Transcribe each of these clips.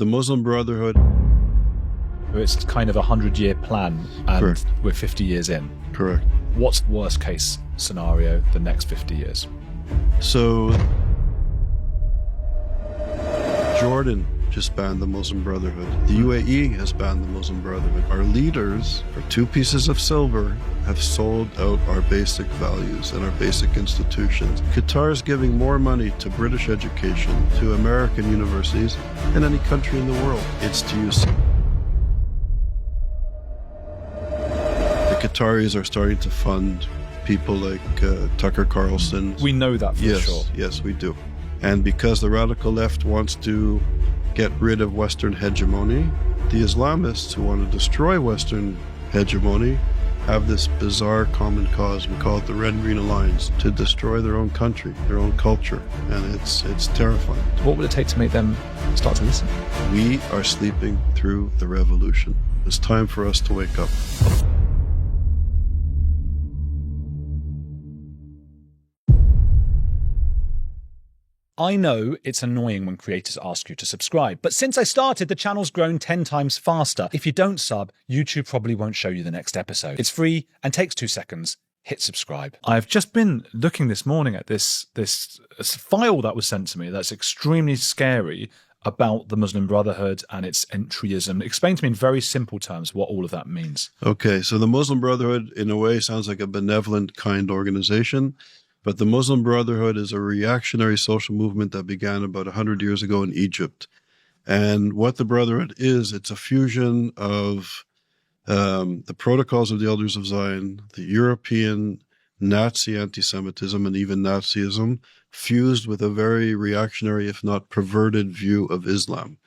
The Muslim Brotherhood. It's kind of a 100-year plan, and Correct. we're 50 years in. Correct. What's the worst case scenario the next 50 years? So, Jordan just banned the Muslim Brotherhood. The UAE has banned the Muslim Brotherhood. Our leaders, for 2 pieces of silver, have sold out our basic values and our basic institutions. Qatar is giving more money to British education, to American universities, than any country in the world. It's to use. The Qataris are starting to fund people like Tucker Carlson. We know that for sure. Yes, we do. And because the radical left wants to get rid of Western hegemony, the Islamists who want to destroy Western hegemony have this bizarre common cause. We call it the Red Green Alliance, to destroy their own country, their own culture. And it's terrifying. What would it take to make them start to listen? We are sleeping through the revolution. It's time for us to wake up. I know it's annoying when creators ask you to subscribe, but since I started, the channel's grown 10 times faster. If you don't sub, YouTube probably won't show you the next episode. It's free and takes 2 seconds. Hit subscribe. I've just been looking this morning at this file that was sent to me that's extremely scary about the Muslim Brotherhood and its entryism. Explain to me in very simple terms what all of that means. Okay, so the Muslim Brotherhood, in a way, sounds like a benevolent, kind organization. But the Muslim Brotherhood is a reactionary social movement that began about 100 years ago in Egypt. And what the Brotherhood is, it's a fusion of the protocols of the Elders of Zion, the European Nazi anti-Semitism, and even Nazism, fused with a very reactionary, if not perverted, view of Islam.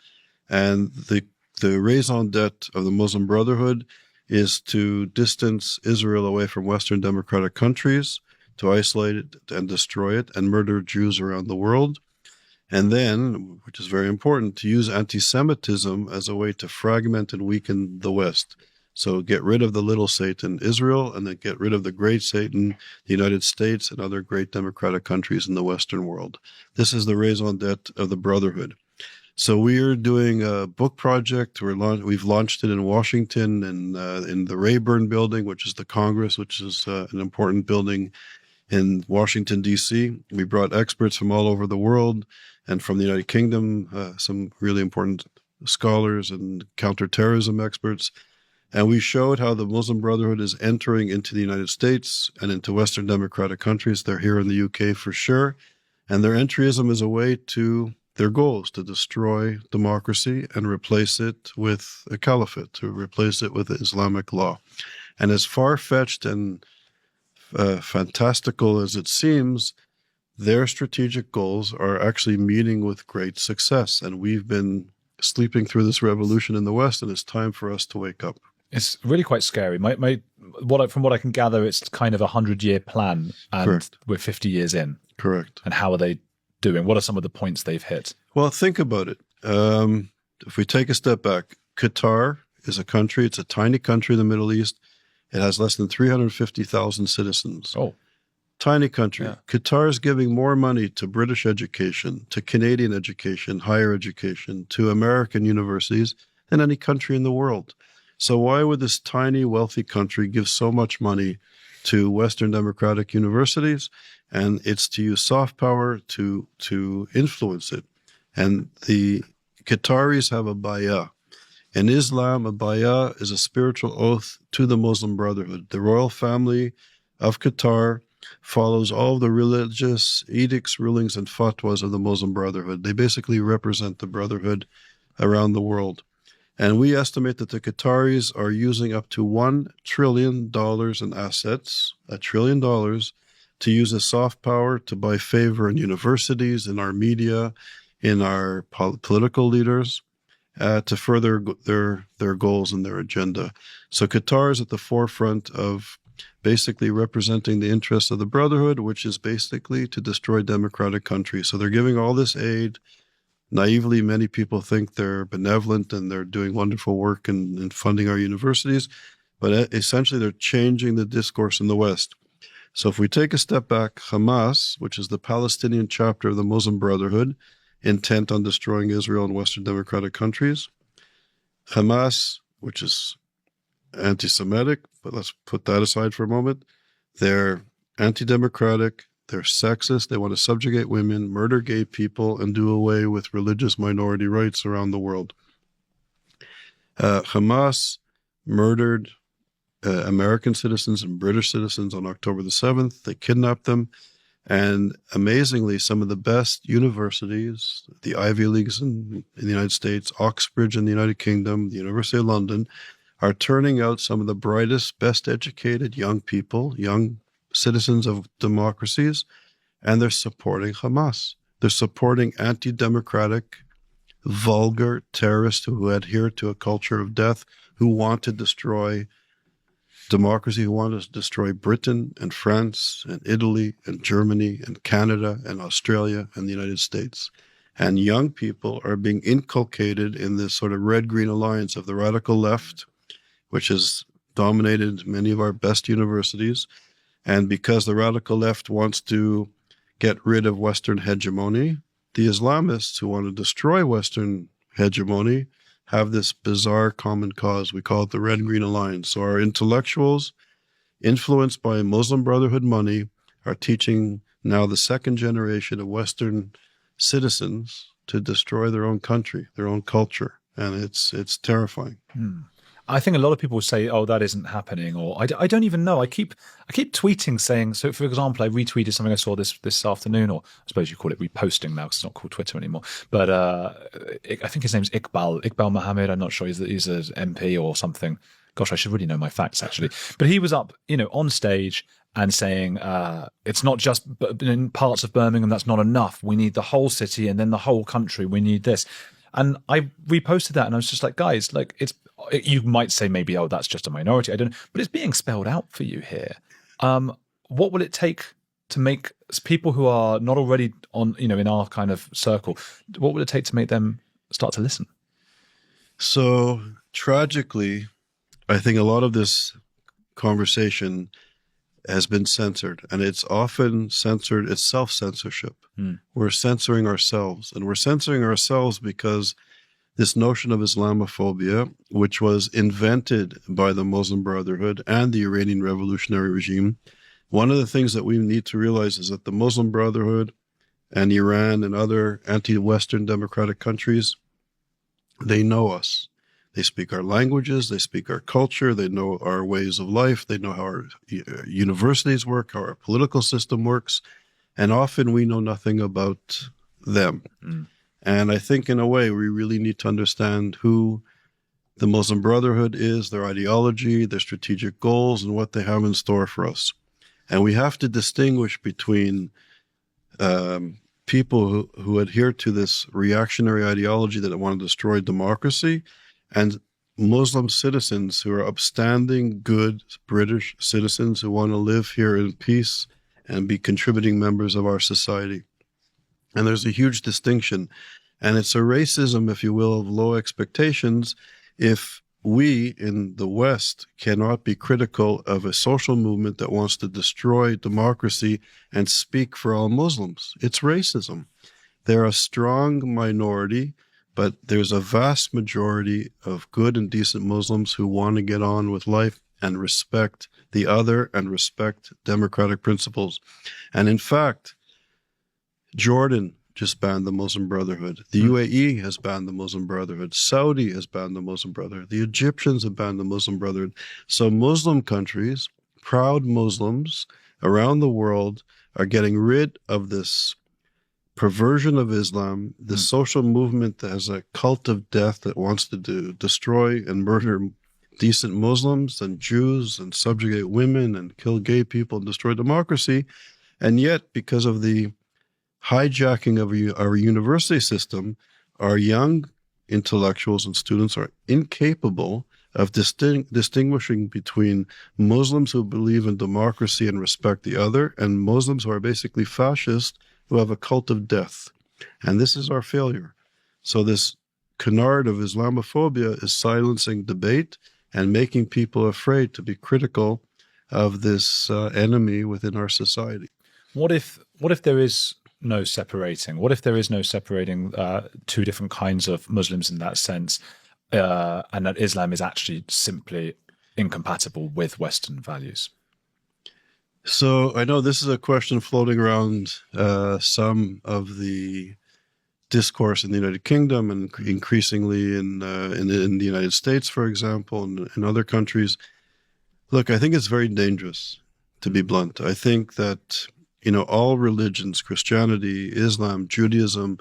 And the raison d'etre of the Muslim Brotherhood is to distance Israel away from Western democratic countries, to isolate it and destroy it and murder Jews around the world. And then, which is very important, to use anti-Semitism as a way to fragment and weaken the West. So get rid of the little Satan, Israel, and then get rid of the great Satan, the United States, and other great democratic countries in the Western world. This is the raison d'etre of the Brotherhood. So we are doing a book project. We've launched it in Washington and in the Rayburn building, which is the Congress, which is an important building in Washington, D.C. We brought experts from all over the world and from the United Kingdom, some really important scholars and counterterrorism experts. And we showed how the Muslim Brotherhood is entering into the United States and into Western democratic countries. They're here in the UK for sure. And their entryism is a way to their goals, to destroy democracy and replace it with a caliphate, to replace it with Islamic law. And as far-fetched and fantastical as it seems, their strategic goals are actually meeting with great success. And we've been sleeping through this revolution in the West, and it's time for us to wake up. It's really quite scary. From what I can gather, it's kind of a 100-year plan, and Correct. We're 50 years in. Correct. And how are they doing? What are some of the points they've hit? Well, think about it. If we take a step back, Qatar is a country. It's a tiny country in the Middle East. It has less than 350,000 citizens. Oh. Tiny country. Yeah. Qatar is giving more money to British education, to Canadian education, higher education, to American universities than any country in the world. So why would this tiny, wealthy country give so much money to Western democratic universities? And it's to use soft power to influence it. And the Qataris have a bay'ah. In Islam, a bay'ah is a spiritual oath to the Muslim Brotherhood. The royal family of Qatar follows all of the religious edicts, rulings, and fatwas of the Muslim Brotherhood. They basically represent the Brotherhood around the world. And we estimate that the Qataris are using up to $1 trillion in assets, $1 trillion, to use as soft power to buy favor in universities, in our media, in our political leaders, to further their goals and their agenda. So Qatar is at the forefront of basically representing the interests of the Brotherhood, which is basically to destroy democratic countries. So they're giving all this aid. Naively, many people think they're benevolent and they're doing wonderful work and funding our universities, but essentially they're changing the discourse in the West. So if we take a step back, Hamas, which is the Palestinian chapter of the Muslim Brotherhood, intent on destroying Israel and Western democratic countries. Hamas, which is anti-Semitic, but let's put that aside for a moment. They're anti-democratic, they're sexist, they want to subjugate women, murder gay people, and do away with religious minority rights around the world. Hamas murdered American citizens and British citizens on October the 7th. They kidnapped them. And amazingly, some of the best universities, the Ivy Leagues in the United States, Oxbridge in the United Kingdom, the University of London, are turning out some of the brightest, best educated young people, young citizens of democracies, and they're supporting Hamas. They're supporting anti-democratic, vulgar terrorists who adhere to a culture of death, who want to destroy democracy, who want to destroy Britain and France and Italy and Germany and Canada and Australia and the United States. And young people are being inculcated in this sort of red-green alliance of the radical left, which has dominated many of our best universities. And because the radical left wants to get rid of Western hegemony, the Islamists who want to destroy Western hegemony have this bizarre common cause. We call it the Red-Green Alliance. So our intellectuals, influenced by Muslim Brotherhood money, are teaching now the second generation of Western citizens to destroy their own country, their own culture. And it's terrifying. I think a lot of people say, "Oh, that isn't happening," or I don't even know. I keep tweeting saying. So, for example, I retweeted something I saw this afternoon, or I suppose you call it reposting now because it's not called Twitter anymore. But I think his name's Iqbal Mohammed. I'm not sure he's an MP or something. Gosh, I should really know my facts actually. But he was up, on stage and saying it's not just in parts of Birmingham. That's not enough. We need the whole city and then the whole country. We need this. And I reposted that, and I was just like, guys, you might say maybe, oh, that's just a minority. I don't know, but it's being spelled out for you here. What will it take to make people who are not already on, in our kind of circle, what will it take to make them start to listen? So tragically, I think a lot of this conversation has been censored, and it's often censored. It's self-censorship. We're censoring ourselves, and we're censoring ourselves because this notion of Islamophobia, which was invented by the Muslim Brotherhood and the Iranian revolutionary regime, one of the things that we need to realize is that the Muslim Brotherhood and Iran and other anti-Western democratic countries, they know us. They speak our languages, they speak our culture, they know our ways of life, they know how our universities work, how our political system works, and often we know nothing about them. And I think in a way we really need to understand who the Muslim Brotherhood is, their ideology, their strategic goals, and what they have in store for us. And we have to distinguish between people who adhere to this reactionary ideology that want to destroy democracy and Muslim citizens who are upstanding, good British citizens who want to live here in peace and be contributing members of our society. And there's a huge distinction. And it's a racism, if you will, of low expectations if we in the West cannot be critical of a social movement that wants to destroy democracy and speak for all Muslims. It's racism. They're a strong minority, but there's a vast majority of good and decent Muslims who want to get on with life and respect the other and respect democratic principles. And in fact, Jordan just banned the Muslim Brotherhood. The UAE has banned the Muslim Brotherhood. Saudi has banned the Muslim Brotherhood. The Egyptians have banned the Muslim Brotherhood. So Muslim countries, proud Muslims around the world, are getting rid of this perversion of Islam, this social movement that has a cult of death that wants to destroy and murder decent Muslims and Jews and subjugate women and kill gay people and destroy democracy. And yet, because of the hijacking of our university system, our young intellectuals and students are incapable of distinguishing between Muslims who believe in democracy and respect the other and Muslims who are basically fascist who have a cult of death. And this is our failure. So this canard of Islamophobia is silencing debate and making people afraid to be critical of this enemy within our society. What if there is no separating? What if there is no separating two different kinds of Muslims in that sense, and that Islam is actually simply incompatible with Western values? So I know this is a question floating around some of the discourse in the United Kingdom and increasingly in the United States, for example, and in other countries. Look, I think it's very dangerous, to be blunt. I think that, all religions, Christianity, Islam, Judaism,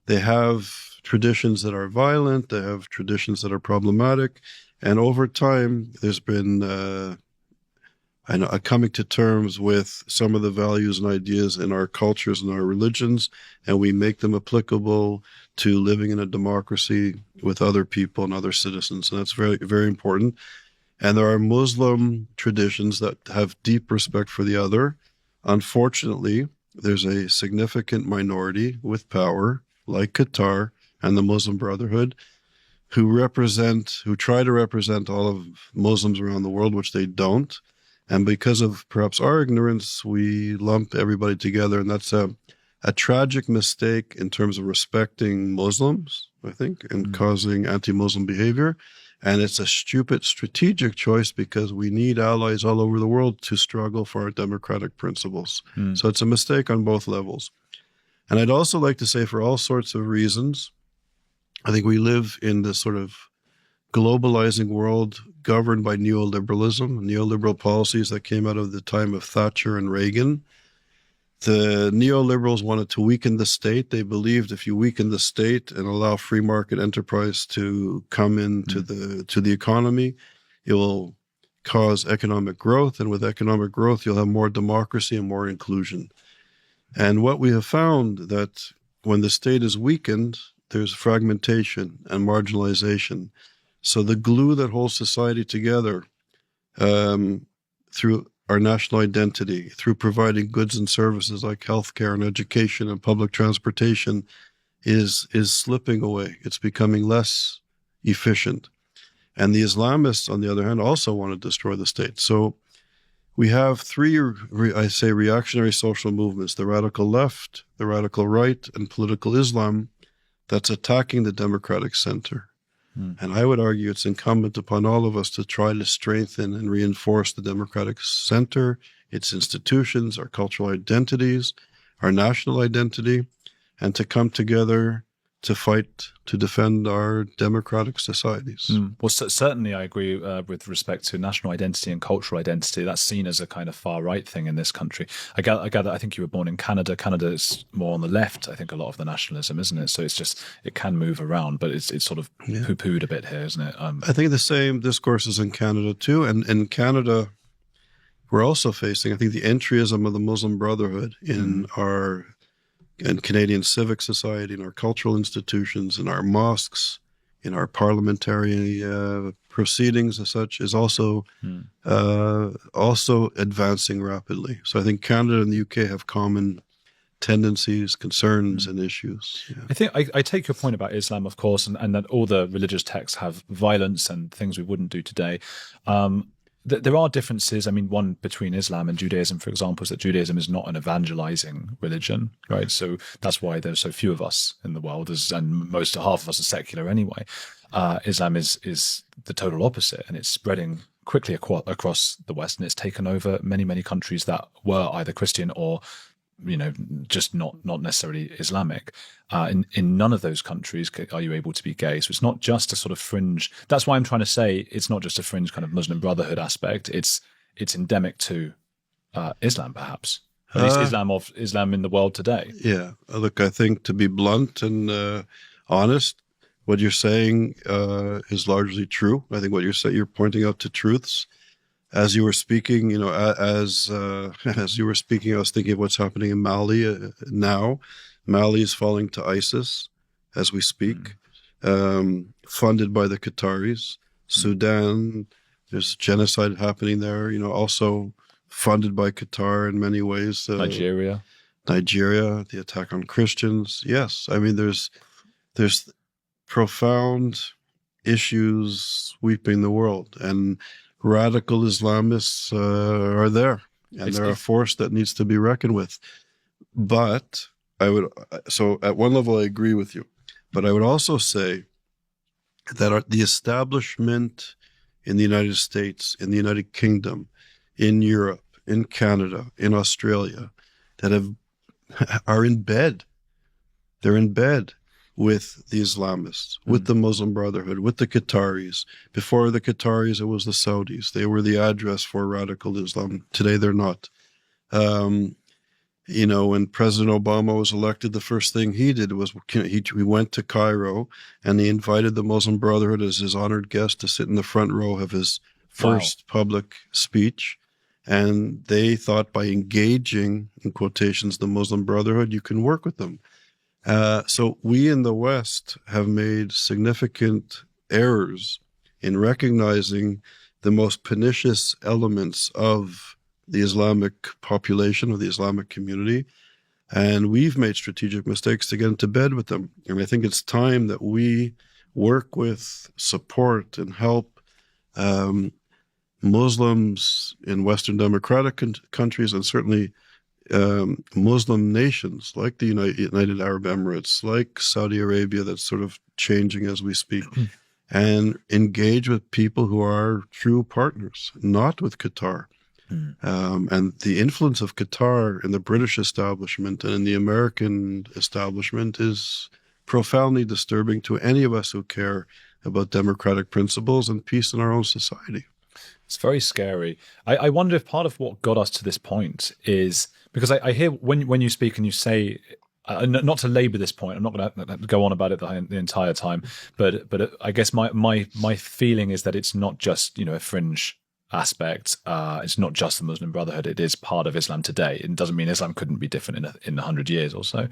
they have traditions that are violent, they have traditions that are problematic, and over time, there's been a coming to terms with some of the values and ideas in our cultures and our religions, and we make them applicable to living in a democracy with other people and other citizens, and that's very, very important. And there are Muslim traditions that have deep respect for the other. Unfortunately, there's a significant minority with power, like Qatar and the Muslim Brotherhood, who try to represent all of Muslims around the world, which they don't. And because of perhaps our ignorance, we lump everybody together. And that's a tragic mistake in terms of respecting Muslims, I think, and causing anti-Muslim behavior. And it's a stupid strategic choice because we need allies all over the world to struggle for our democratic principles. So it's a mistake on both levels. And I'd also like to say, for all sorts of reasons, I think we live in this sort of globalizing world governed by neoliberal policies that came out of the time of Thatcher and Reagan. The neoliberals wanted to weaken the state. They believed if you weaken the state and allow free market enterprise to come into the economy, it will cause economic growth. And with economic growth, you'll have more democracy and more inclusion. And what we have found that when the state is weakened, there's fragmentation and marginalization. So the glue that holds society together through our national identity, through providing goods and services like healthcare and education and public transportation, is slipping away. It's becoming less efficient. And the Islamists, on the other hand, also want to destroy the state. So we have three, reactionary social movements: the radical left, the radical right, and political Islam, that's attacking the democratic center. And I would argue it's incumbent upon all of us to try to strengthen and reinforce the democratic center, its institutions, our cultural identities, our national identity, and to come together to fight to defend our democratic societies. Well, certainly I agree with respect to national identity and cultural identity. That's seen as a kind of far-right thing in this country. I gather, I think you were born in Canada. Canada is more on the left, I think, a lot of the nationalism, isn't it? So it's just, it can move around, but it's sort of poo-pooed a bit here, isn't it? I think the same discourse is in Canada too. And in Canada, we're also facing, I think, the entryism of the Muslim Brotherhood in Canadian civic society, in our cultural institutions, in our mosques, in our parliamentary proceedings as such, is also advancing rapidly. So I think Canada and the UK have common tendencies, concerns, and issues. Yeah. I think I take your point about Islam, of course, and that all the religious texts have violence and things we wouldn't do today. There are differences. I mean, one between Islam and Judaism, for example, is that Judaism is not an evangelizing religion, right? So that's why there's so few of us in the world, and half of us are secular anyway. Islam is the total opposite, and it's spreading quickly across the West, and it's taken over many, many countries that were either Christian or, just not necessarily Islamic. In none of those countries are you able to be gay. So it's not just a sort of fringe. That's why I'm trying to say it's not just a fringe kind of Muslim Brotherhood aspect. It's endemic to Islam, perhaps. At least Islam in the world today. Yeah. Look, I think, to be blunt and honest, what you're saying is largely true. I think what you're pointing out to truths. As you were speaking, as you were speaking, I was thinking of what's happening in Mali now. Mali is falling to ISIS as we speak, funded by the Qataris. Sudan, there's genocide happening there, also funded by Qatar in many ways. Nigeria, the attack on Christians. Yes, I mean, there's profound issues sweeping the world, and radical Islamists are there, and they're a force that needs to be reckoned with. But So at one level, I agree with you, but I would also say that the establishment in the United States, in the United Kingdom, in Europe, in Canada, in Australia, are in bed. They're in bed with the Islamists, with the Muslim Brotherhood, with the Qataris. Before the Qataris, it was the Saudis. They were the address for radical Islam. Today, they're not. When President Obama was elected, the first thing he did was he went to Cairo and he invited the Muslim Brotherhood as his honored guest to sit in the front row of his first public speech. And they thought by engaging, in quotations, the Muslim Brotherhood, you can work with them. So we in the West have made significant errors in recognizing the most pernicious elements of the Islamic population, of the Islamic community, and we've made strategic mistakes to get into bed with them. And I think it's time that we work with, support, and help Muslims in Western democratic countries, and certainly Muslim nations like the United Arab Emirates, like Saudi Arabia, that's sort of changing as we speak, and engage with people who are true partners, not with Qatar. And the influence of Qatar in the British establishment and in the American establishment is profoundly disturbing to any of us who care about democratic principles and peace in our own society. It's very scary. I wonder if part of what got us to this point is because I hear when you speak and you say, not to labor this point, I'm not going to go on about it the entire time, but I guess my feeling is that it's not just a fringe aspect. It's not just the Muslim Brotherhood. It is part of Islam today. It doesn't mean Islam couldn't be different in 100 years or so.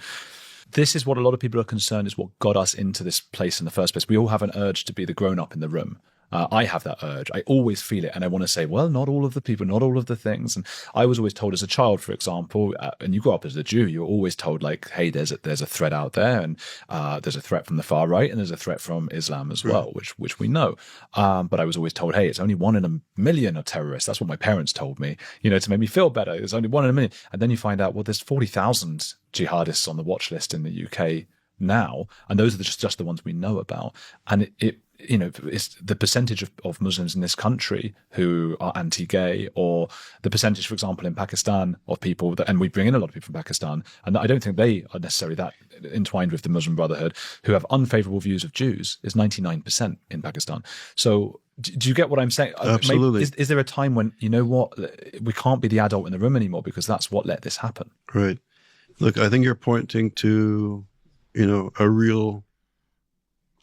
This is what a lot of people are concerned is what got us into this place in the first place. We all have an urge to be the grown-up in the room. I have that urge. I always feel it. And I want to say, well, not all of the people, not all of the things. And I was always told as a child, for example, and you grew up as a Jew, you're always told like, hey, there's a threat out there. And there's a threat from the far right. And there's a threat from Islam as well, which we know. But I was always told, hey, it's only 1 in a million of terrorists. That's what my parents told me, to make me feel better. There's only 1 in a million. And then you find out, well, there's 40,000 jihadists on the watch list in the UK now. And those are just the ones we know about. And it's the percentage of Muslims in this country who are anti-gay, or the percentage, for example, in Pakistan of people and we bring in a lot of people from Pakistan, and I don't think they are necessarily that entwined with the Muslim Brotherhood, who have unfavorable views of Jews, is 99% in Pakistan. So do you get what I'm saying? Absolutely. Is there a time when, we can't be the adult in the room anymore because that's what let this happen? Right. Look, I think you're pointing to, a real,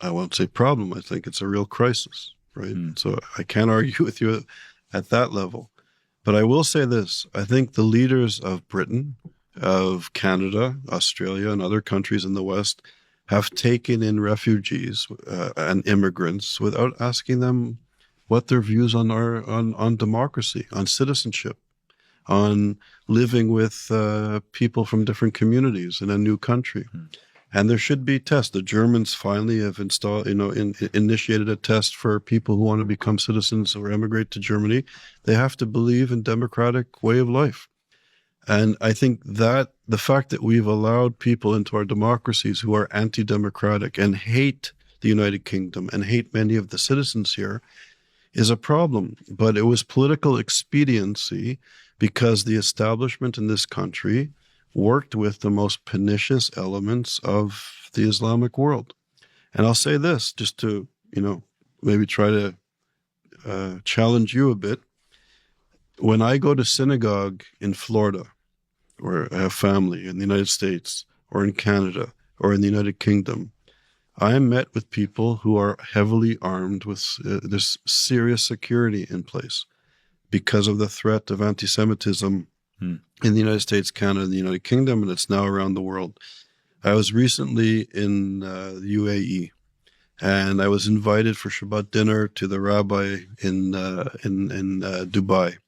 I won't say problem, I think it's a real crisis, right? So I can't argue with you at that level. But I will say this, I think the leaders of Britain, of Canada, Australia, and other countries in the West have taken in refugees and immigrants without asking them what their views on democracy, on citizenship, on living with people from different communities in a new country. And there should be tests. The Germans finally have initiated a test for people who want to become citizens or emigrate to Germany. They have to believe in democratic way of life. And I think that the fact that we've allowed people into our democracies who are anti-democratic and hate the United Kingdom and hate many of the citizens here is a problem. But it was political expediency because the establishment in this country worked with the most pernicious elements of the Islamic world. And I'll say this, just to, maybe try to challenge you a bit. When I go to synagogue in Florida, or I have family in the United States, or in Canada, or in the United Kingdom, I am met with people who are heavily armed with this serious security in place because of the threat of anti-Semitism in the United States, Canada, and the United Kingdom, and it's now around the world. I was recently in the UAE, and I was invited for Shabbat dinner to the rabbi in Dubai.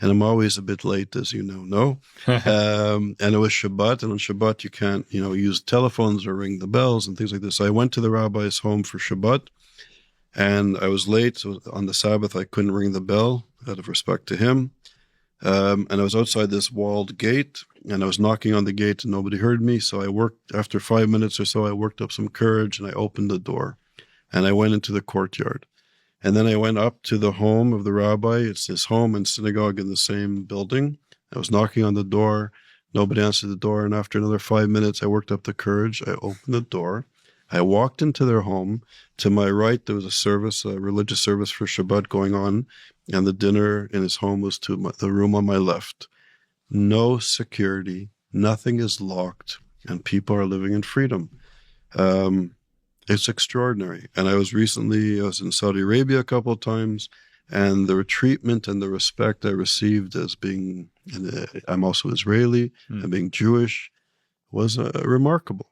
And I'm always a bit late, as you know. And it was Shabbat, and on Shabbat you can't, use telephones or ring the bells and things like this. So I went to the rabbi's home for Shabbat, and I was late. So on the Sabbath, I couldn't ring the bell out of respect to him. And I was outside this walled gate, and I was knocking on the gate, and nobody heard me. So after 5 minutes or so, I worked up some courage, and I opened the door, and I went into the courtyard. And then I went up to the home of the rabbi. It's his home and synagogue in the same building. I was knocking on the door. Nobody answered the door. And after another 5 minutes, I worked up the courage. I opened the door. I walked into their home. To my right, there was a religious service for Shabbat going on. And the dinner in his home was to the room on my left. No security. Nothing is locked. And people are living in freedom. It's extraordinary. And I was in Saudi Arabia a couple of times. And the treatment and the respect I received as being, I'm also Israeli, and being Jewish, was remarkable.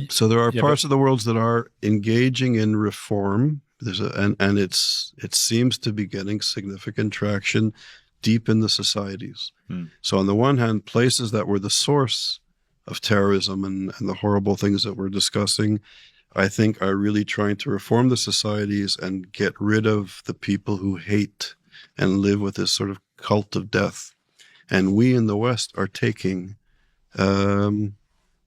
So there are parts of the world that are engaging in reform. It seems to be getting significant traction deep in the societies. So on the one hand, places that were the source of terrorism and the horrible things that we're discussing, I think are really trying to reform the societies and get rid of the people who hate and live with this sort of cult of death. And we in the West are taking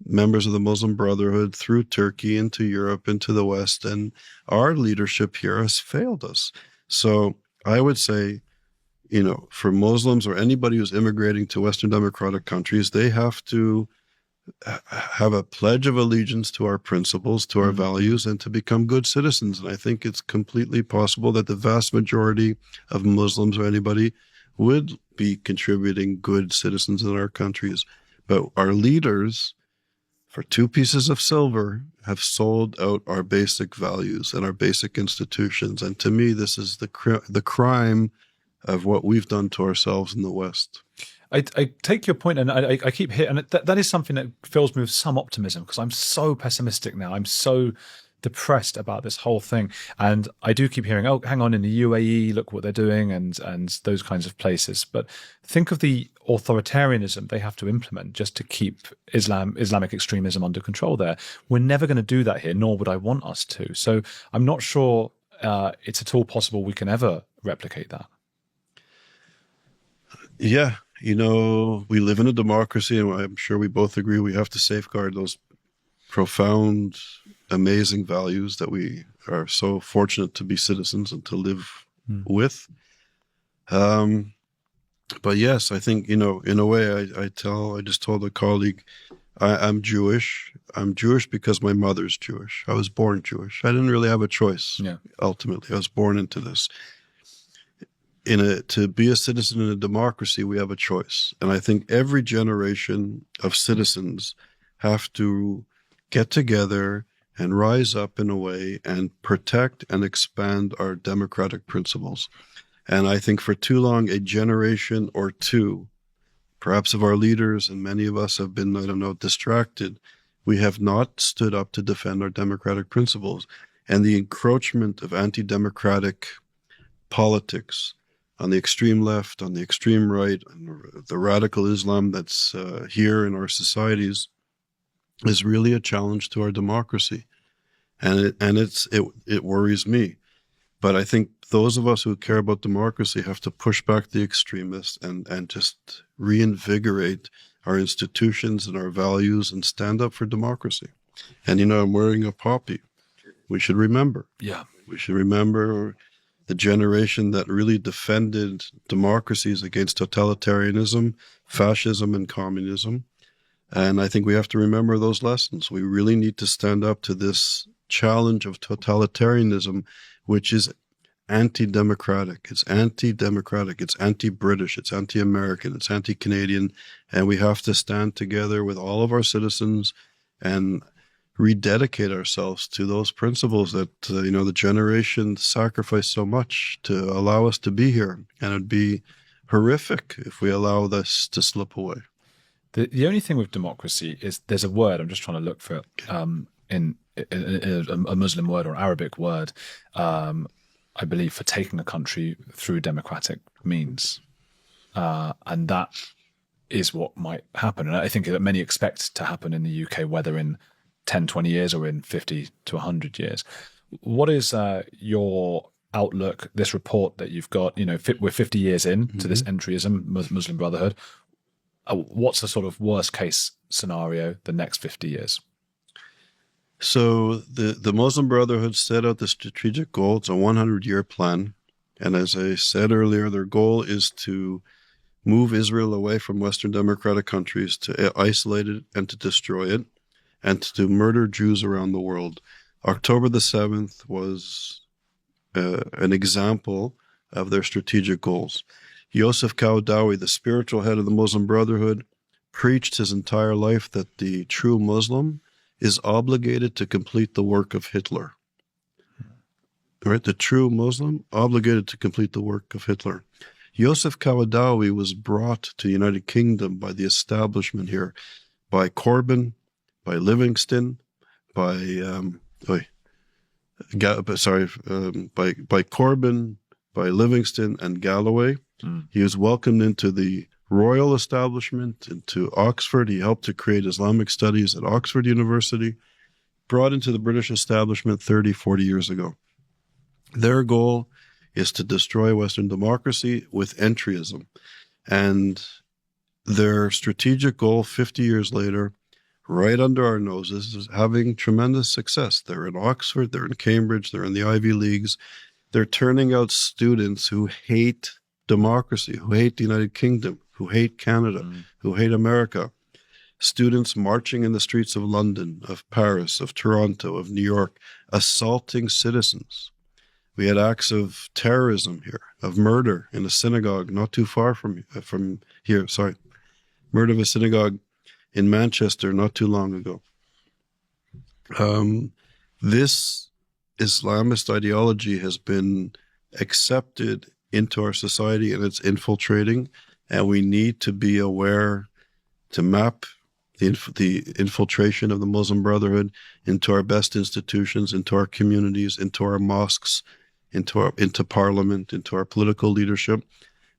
members of the Muslim Brotherhood through Turkey into Europe, into the West, and our leadership here has failed us. So I would say, for Muslims or anybody who's immigrating to Western democratic countries, they have to have a pledge of allegiance to our principles, to our values, and to become good citizens. And I think it's completely possible that the vast majority of Muslims or anybody would be contributing good citizens in our countries. But our leaders, for 2 pieces of silver, have sold out our basic values and our basic institutions. And to me, this is the crime of what we've done to ourselves in the West. I take your point, and I keep hitting, and that is something that fills me with some optimism, because I'm so pessimistic now. I'm so depressed about this whole thing. And I do keep hearing, oh, hang on, in the UAE, look what they're doing, and those kinds of places. But think of the authoritarianism they have to implement just to keep Islamic extremism under control there. We're never going to do that here, nor would I want us to. So I'm not sure it's at all possible we can ever replicate that. Yeah. We live in a democracy, and I'm sure we both agree we have to safeguard those profound, amazing values that we are so fortunate to be citizens and to live with. But yes, I think, in a way, I just told a colleague, I'm Jewish. I'm Jewish because my mother's Jewish. I was born Jewish. I didn't really have a choice. Yeah. Ultimately, I was born into this. To be a citizen in a democracy, we have a choice. And I think every generation of citizens have to get together and rise up in a way and protect and expand our democratic principles. And I think for too long, a generation or two, perhaps of our leaders, and many of us have been, distracted. We have not stood up to defend our democratic principles. And the encroachment of anti-democratic politics on the extreme left, on the extreme right, and the radical Islam that's here in our societies is really a challenge to our democracy. And it worries me. But I think those of us who care about democracy have to push back the extremists and just reinvigorate our institutions and our values and stand up for democracy. And, I'm wearing a poppy. We should remember. Yeah. We should remember the generation that really defended democracies against totalitarianism, fascism, and communism. And I think we have to remember those lessons. We really need to stand up to this challenge of totalitarianism, which is anti-democratic. It's anti-democratic. It's anti-British. It's anti-American. It's anti-Canadian. And we have to stand together with all of our citizens and rededicate ourselves to those principles that, the generation sacrificed so much to allow us to be here. And it'd be horrific if we allow this to slip away. The only thing with democracy is there's a word, I'm just trying to look for it, in a Muslim word or Arabic word, I believe, for taking a country through democratic means. And that is what might happen. And I think that many expect to happen in the UK, whether in 10, 20 years or in 50 to 100 years. What is your outlook, this report that you've got, we're 50 years in to this entryism, Muslim Brotherhood. What's the sort of worst case scenario the next 50 years? So the Muslim Brotherhood set out the strategic goal. It's a 100-year plan. And as I said earlier, their goal is to move Israel away from Western democratic countries, to isolate it and to destroy it, and to murder Jews around the world. October the 7th was an example of their strategic goals. Yosef Kaudawi, the spiritual head of the Muslim Brotherhood, preached his entire life that the true Muslim is obligated to complete the work of Hitler. Right? The true Muslim obligated to complete the work of Hitler. Yosef Kaudawi was brought to the United Kingdom by the establishment here, by Corbyn, by Livingston, by Corbyn, by Livingston and Galloway. He was welcomed into the royal establishment, into Oxford. He helped to create Islamic studies at Oxford University, brought into the British establishment 30, 40 years ago. Their goal is to destroy Western democracy with entryism. And their strategic goal 50 years later, right under our noses, is having tremendous success. They're in Oxford, they're in Cambridge, they're in the Ivy Leagues. They're turning out students who hate democracy, who hate the United Kingdom, who hate Canada, who hate America. Students marching in the streets of London, of Paris, of Toronto, of New York, assaulting citizens. We had acts of terrorism here, of murder in a synagogue not too far from here. Murder of a synagogue in Manchester not too long ago. This Islamist ideology has been accepted into our society and it's infiltrating, and we need to be aware to map the infiltration of the Muslim Brotherhood into our best institutions, into our communities, into our mosques, into parliament, into our political leadership,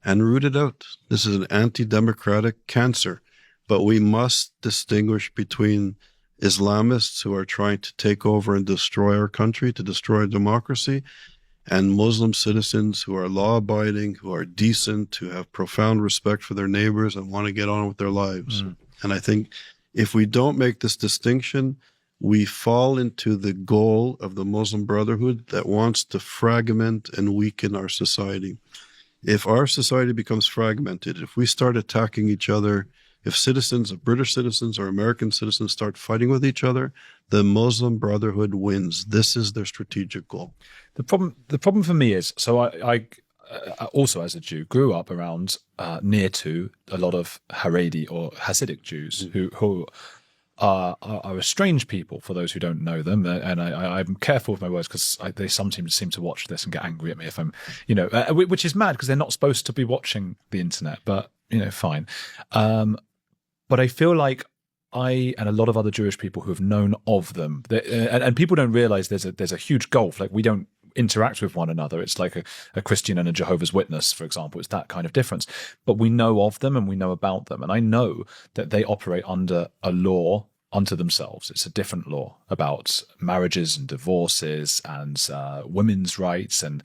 and root it out. This is an anti-democratic cancer, but we must distinguish between Islamists who are trying to take over and destroy our country, to destroy democracy, and Muslim citizens who are law-abiding, who are decent, who have profound respect for their neighbors and want to get on with their lives. And I think if we don't make this distinction, we fall into the goal of the Muslim Brotherhood that wants to fragment and weaken our society. If our society becomes fragmented, if we start attacking each other, if British citizens or American citizens start fighting with each other, the Muslim Brotherhood wins. This is their strategic goal. The problem for me is, so I also as a Jew grew up around near to a lot of Haredi or Hasidic Jews who are a strange people for those who don't know them, and I'm careful with my words because they sometimes seem to watch this and get angry at me if I'm, which is mad because they're not supposed to be watching the internet, but fine. But I feel like I and a lot of other Jewish people who have known of them, and people don't realize there's a huge gulf. Like we don't interact with one another. It's like a Christian and a Jehovah's Witness, for example. It's that kind of difference. But we know of them and we know about them. And I know that they operate under a law unto themselves. It's a different law about marriages and divorces and women's rights and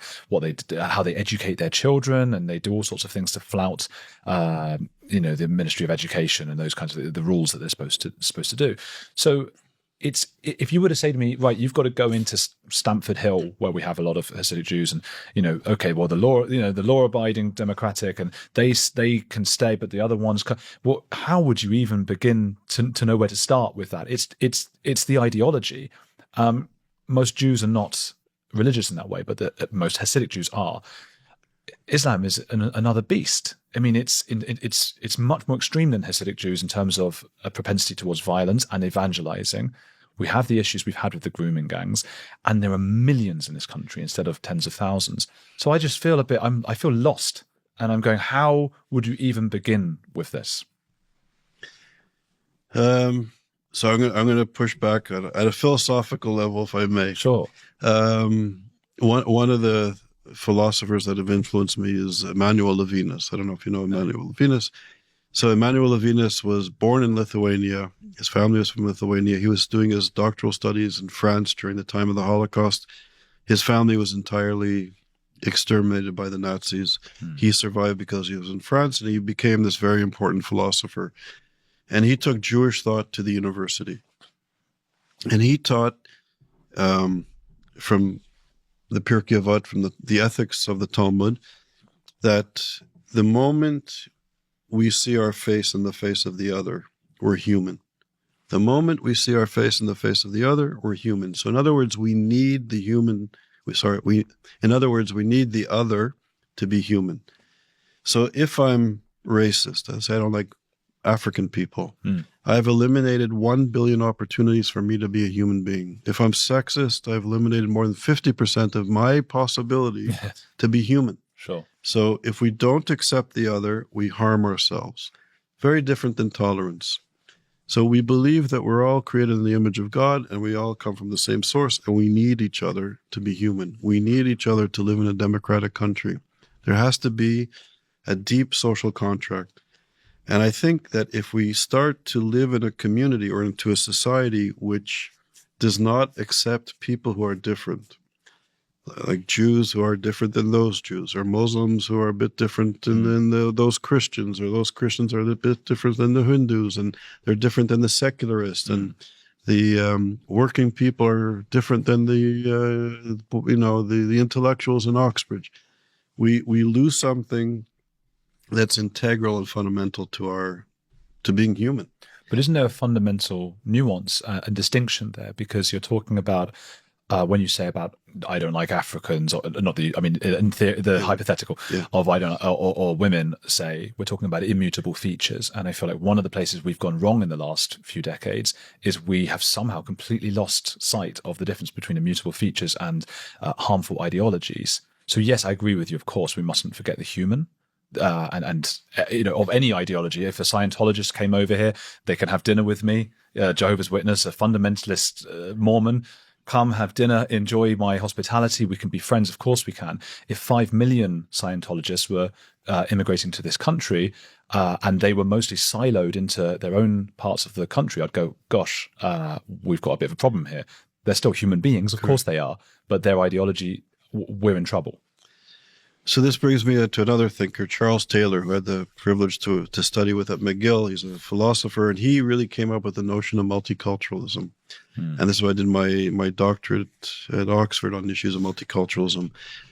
how they educate their children, and they do all sorts of things to flout the Ministry of Education and those kinds of the rules that they're supposed to do. So it's, if you were to say to me, right, you've got to go into Stamford Hill where we have a lot of Hasidic Jews, and okay, well the law-abiding democratic, and they can stay, but the other ones can. Well, how would you even begin to know where to start with that? It's the ideology. Most Jews are not religious in that way, but most Hasidic Jews are. Islam is another beast. I mean, it's much more extreme than Hasidic Jews in terms of a propensity towards violence and evangelizing. We have the issues we've had with the grooming gangs, and there are millions in this country instead of tens of thousands. So I just feel I feel lost, and I'm going, how would you even begin with this? So I'm going to push back at a philosophical level, if I may. Sure. One of the philosophers that have influenced me is Emanuel Levinas. I don't know if you know Emanuel Levinas. So Emanuel Levinas was born in Lithuania. His family was from Lithuania. He was doing his doctoral studies in France during the time of the Holocaust. His family was entirely exterminated by the Nazis. He survived because he was in France, and he became this very important philosopher. And he took Jewish thought to the university. And he taught from the Pirkei Avot, from the ethics of the Talmud, that the moment we see our face in the face of the other, we're human. The moment we see our face in the face of the other, we're human. So in other words, we need the human. In other words, we need the other to be human. So if I'm racist, I say I don't like African people, I've eliminated 1 billion opportunities for me to be a human being. If I'm sexist, I've eliminated more than 50% of my possibility to be human. Sure. So if we don't accept the other, we harm ourselves. Very different than tolerance. So we believe that we're all created in the image of God, and we all come from the same source, and we need each other to be human. We need each other to live in a democratic country. There has to be a deep social contract. And I think that if we start to live in a community or into a society which does not accept people who are different, like Jews who are different than those Jews, or Muslims who are a bit different than those Christians, or those Christians are a bit different than the Hindus, and they're different than the secularists, and the working people are different than the intellectuals in Oxbridge. We lose something that's integral and fundamental to being human. But isn't there a fundamental nuance and distinction there? Because you're talking about when you say about I don't like Africans, or not the hypothetical of I don't, or women say, we're talking about immutable features. And I feel like one of the places we've gone wrong in the last few decades is we have somehow completely lost sight of the difference between immutable features and harmful ideologies. So yes, I agree with you. Of course, we mustn't forget the human. And of any ideology. If a Scientologist came over here, they can have dinner with me. Jehovah's Witness, a fundamentalist Mormon, come have dinner, enjoy my hospitality. We can be friends. Of course we can. If 5 million Scientologists were immigrating to this country and they were mostly siloed into their own parts of the country, I'd go, gosh, we've got a bit of a problem here. They're still human beings. Of course they are. But their ideology, we're in trouble. So this brings me to another thinker, Charles Taylor, who had the privilege to study with at McGill. He's a philosopher, and he really came up with the notion of multiculturalism. And this is why I did my doctorate at Oxford on issues of multiculturalism.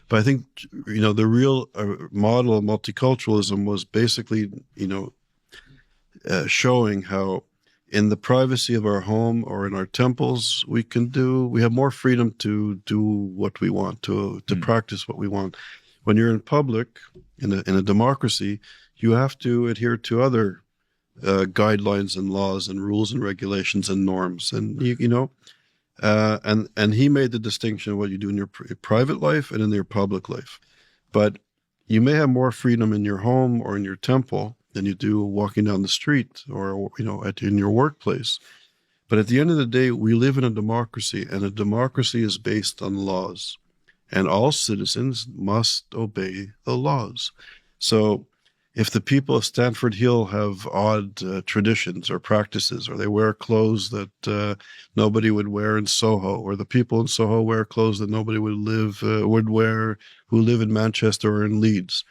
But I think, the real model of multiculturalism was basically, showing how in the privacy of our home or in our temples, we have more freedom to do what we want, to practice what we want. When you're in public, in a democracy, you have to adhere to other guidelines and laws and rules and regulations and norms. And and he made the distinction of what you do in your private life and in your public life. But you may have more freedom in your home or in your temple than you do walking down the street or in your workplace. But at the end of the day, we live in a democracy, and a democracy is based on laws. And all citizens must obey the laws. So if the people of Stanford Hill have odd traditions or practices, or they wear clothes that nobody would wear in Soho, or the people in Soho wear clothes that nobody would wear who live in Manchester or in Leeds.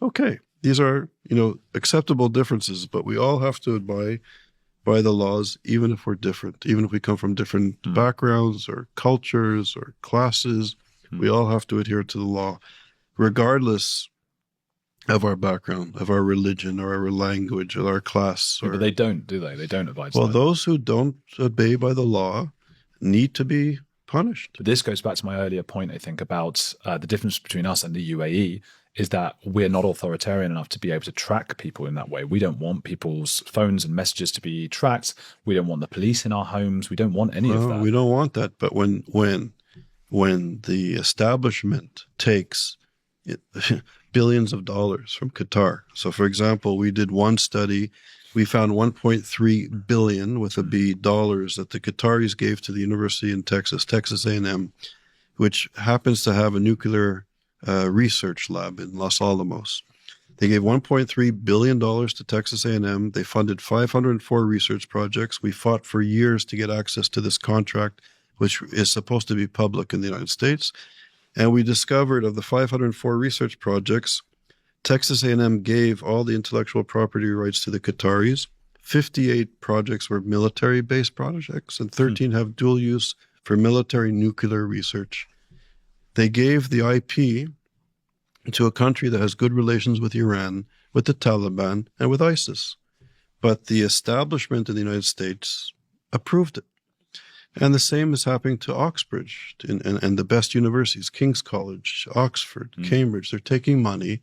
Okay, these are, acceptable differences, but we all have to abide by the laws, even if we're different, even if we come from different backgrounds or cultures or classes. We all have to adhere to the law, regardless of our background, of our religion, or our language, or our class. But they don't, do they? They don't abide. Well, those who don't obey by the law need to be punished. But this goes back to my earlier point, I think, about the difference between us and the UAE is that we're not authoritarian enough to be able to track people in that way. We don't want people's phones and messages to be tracked. We don't want the police in our homes. We don't want any of that. We don't want that. But when the establishment takes billions of dollars from Qatar. So, for example, we did one study. We found 1.3 billion with a B dollars that the Qataris gave to the university in Texas A&M, which happens to have a nuclear research lab in Los Alamos. They gave $1.3 billion to Texas A&M. They funded 504 research projects. We fought for years to get access to this contract, which is supposed to be public in the United States. And we discovered of the 504 research projects, Texas A&M gave all the intellectual property rights to the Qataris. 58 projects were military-based projects, and 13 have dual use for military nuclear research. They gave the IP to a country that has good relations with Iran, with the Taliban, and with ISIS. But the establishment in the United States approved it. And the same is happening to Oxbridge and the best universities, King's College, Oxford, Cambridge. They're taking money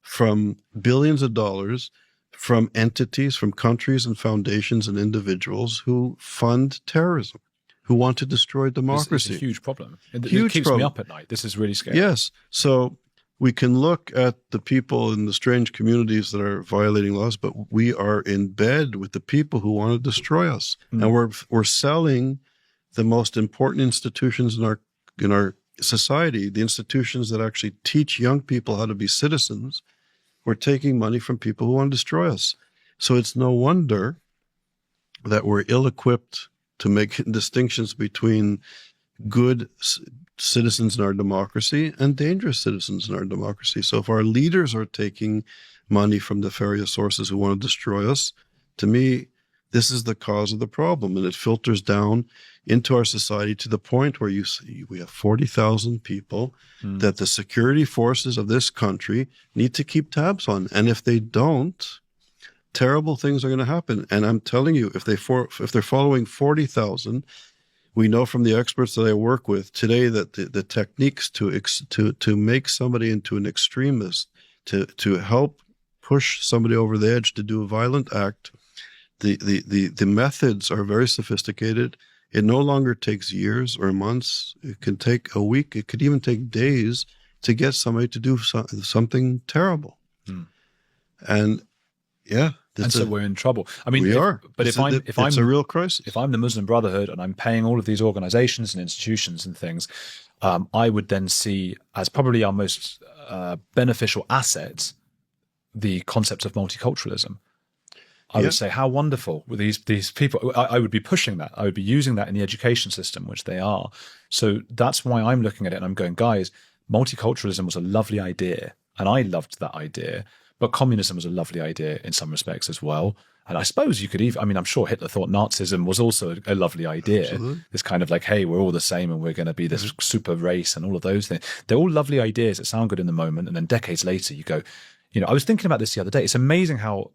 from billions of dollars from entities, from countries and foundations and individuals who fund terrorism, who want to destroy democracy. It's a huge problem. It Huge keeps problem. me up at night. This is really scary. Yes. So we can look at the people in the strange communities that are violating laws, but we are in bed with the people who want to destroy us. And we're selling the most important institutions in our society, the institutions that actually teach young people how to be citizens. We're taking money from people who want to destroy us. So it's no wonder that we're ill-equipped to make distinctions between good citizens in our democracy and dangerous citizens in our democracy. So if our leaders are taking money from nefarious sources who want to destroy us, to me, this is the cause of the problem. And it filters down into our society to the point where we have 40,000 people that the security forces of this country need to keep tabs on. And if they don't, terrible things are going to happen. And I'm telling you, if they're following 40,000, we know from the experts that I work with today that the techniques to make somebody into an extremist, to help push somebody over the edge to do a violent act, the methods are very sophisticated. It no longer takes years or months. It can take a week. It could even take days to get somebody to do something terrible. And yeah. So we're in trouble. I mean, we are. But it's a real crisis. If I'm the Muslim Brotherhood and I'm paying all of these organizations and institutions and things, I would then see as probably our most beneficial asset the concept of multiculturalism. I would say how wonderful with these people. I would be pushing that. I would be using that in the education system, which they are. So that's why I'm looking at it and I'm going, guys, multiculturalism was a lovely idea, and I loved that idea. But communism was a lovely idea in some respects as well. And I suppose you could even, I mean, I'm sure Hitler thought Nazism was also a lovely idea. Absolutely. It's kind of like, hey, we're all the same and we're going to be this super race and all of those things. They're all lovely ideas that sound good in the moment. And then decades later, you go, I was thinking about this the other day. It's amazing how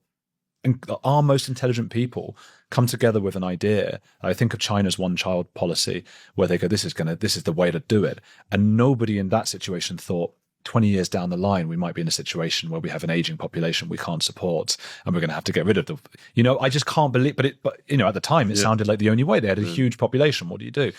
our most intelligent people come together with an idea. I think of China's one-child policy, where they go, this is the way to do it. And nobody in that situation thought, 20 years down the line, we might be in a situation where we have an aging population we can't support, and we're going to have to get rid of them. I just can't believe. But at the time, it sounded like the only way. They had a huge population. What do you do?